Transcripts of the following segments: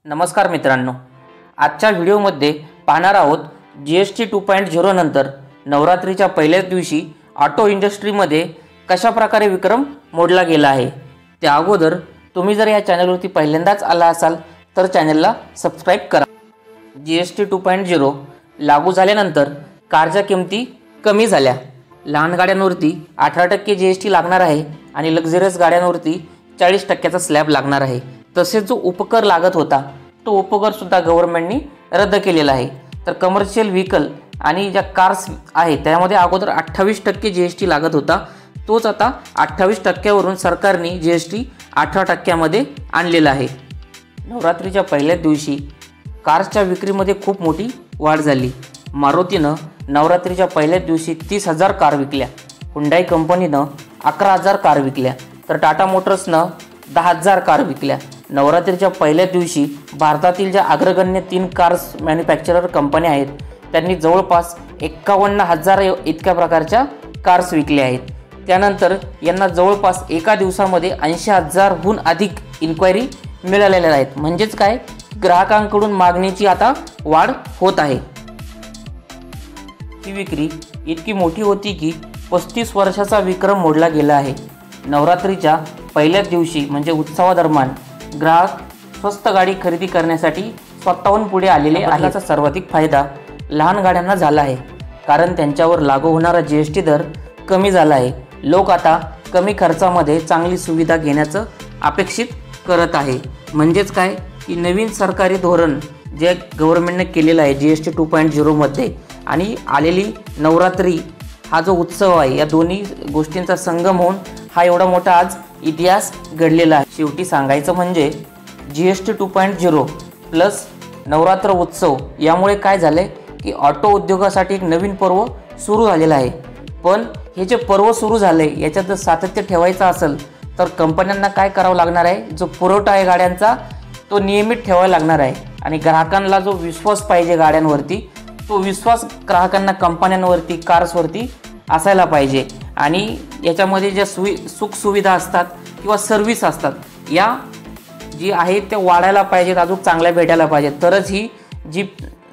नमस्कार मित्रांनो, आजच्या व्हिडिओमध्ये पाहणार आहोत GST 2.0 नंतर नवरात्रीच्या पहिल्याच दिवशी ऑटो इंडस्ट्रीमध्ये कशा प्रकारे विक्रम मोडला गेला आहे। त्या अगोदर तुम्ही जर या चॅनलवरती पहिल्यांदाच आला असाल तर चॅनलला सबस्क्राइब करा। GST 2.0 लागू झाल्यानंतर कारच्या किमती कमी झाल्या। लहान गाड्यांवरती 18% GST लागणार आहे आणि लक्झरियस गाड्यांवरती 40% स्लॅब लागणार आहे। तसेच जो उपकर लागत होता तो उपकर सुद्धा गव्हर्नमेंटनी रद्द केलेला आहे। तर कमर्शियल व्हेकल आणि ज्या कार्स आहेत त्यामध्ये अगोदर 28% GST लागत होता, तोच आता 28% वरून सरकारने GST 18% मध्ये आणलेला आहे। नवरात्रीच्या पहिल्याच दिवशी कार्सच्या विक्रीमध्ये खूप मोठी वाढ झाली। मारुतीनं नवरात्रीच्या पहिल्याच दिवशी 30,000 कार विकल्या, हुंडाई कंपनीनं 11,000 कार विकल्या, तर टाटा मोटर्सनं 10,000 कार विकल्या। नवरात्रीच्या पहिल्याच दिवशी भारतातील ज्या अग्रगण्य 3 कार्स मॅन्युफॅक्चरर कंपन्या आहेत त्यांनी जवळपास 51,000 इतक्या प्रकारच्या कार्स विकल्या आहेत। त्यानंतर यांना जवळपास एका दिवसामध्ये 80,000हून अधिक इन्क्वायरी मिळालेल्या आहेत। म्हणजेच काय, ग्राहकांकडून मागणीची आता वाढ होत आहे। ही विक्री इतकी मोठी होती की 35 वर्षाचा विक्रम मोडला गेला आहे। नवरात्रीच्या पहिल्याच दिवशी म्हणजे उत्सवादरम्यान ग्राहक स्वस्त गाडी खरेदी करण्यासाठी स्वतःहून पुढे आलेले आहेत। याचा सर्वाधिक फायदा लहान गाड्यांना झाला आहे, कारण त्यांच्यावर लागू होणारा GST दर कमी झाला आहे। लोक आता कमी खर्चामध्ये चांगली सुविधा घेण्याचं अपेक्षित करत आहे। म्हणजेच काय की नवीन सरकारी धोरण जे गव्हर्नमेंटने केलेलं आहे GST 2.0 मध्ये आणि आलेली नवरात्री हा जो उत्सव आहे या दोन्ही गोष्टींचा संगम होऊन हा एवढा मोठा आज इतिहास घडलेला आहे। शेवटी सांगायचं म्हणजे GST 2.0 प्लस नवरात्र उत्सव यामुळे काय झाले की ऑटो उद्योगासाठी एक नवीन पर्व सुरू झालेला आहे। पण हे जे पर्व सुरू झाले याच्यात जर सातत्य ठेवायचं असेल तर कंपन्यांना काय करावं लागणार आहे, जो पुरवठा आहे गाड्यांचा तो नियमित ठेवायला लागणार आहे आणि ग्राहकांना जो विश्वास पाहिजे गाड्यांवरती तो विश्वास ग्राहकांना कंपन्यांवरती कार्सवरती असायला पाहिजे। आणि याच्यामध्ये ज्या सुख सुविधा असतात किंवा सर्व्हिस असतात या जी आहेत त्या वाढायला पाहिजेत, अजून चांगल्या भेटायला पाहिजेत, तरच ही जी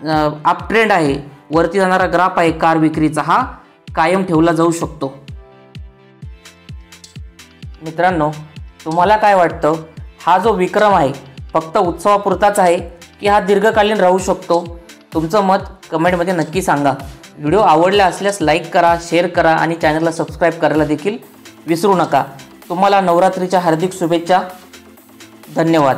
अप ट्रेंड आहे वरती जाणारा ग्राफ आहे कार विक्रीचा हा कायम ठेवला जाऊ शकतो। मित्रांनो, तुम्हाला काय वाटतं, हा जो विक्रम आहे फक्त उत्सवापुरताच आहे की हा दीर्घकालीन राहू शकतो? तुमचं मत कमेंटमध्ये नक्की सांगा। व्हिडिओ आवडला असल्यास लाईक करा, शेअर करा आणि चॅनलला सबस्क्राईब करायला देखील विसरू नका। तुम्हाला नवरात्रीच्या हार्दिक शुभेच्छा। धन्यवाद।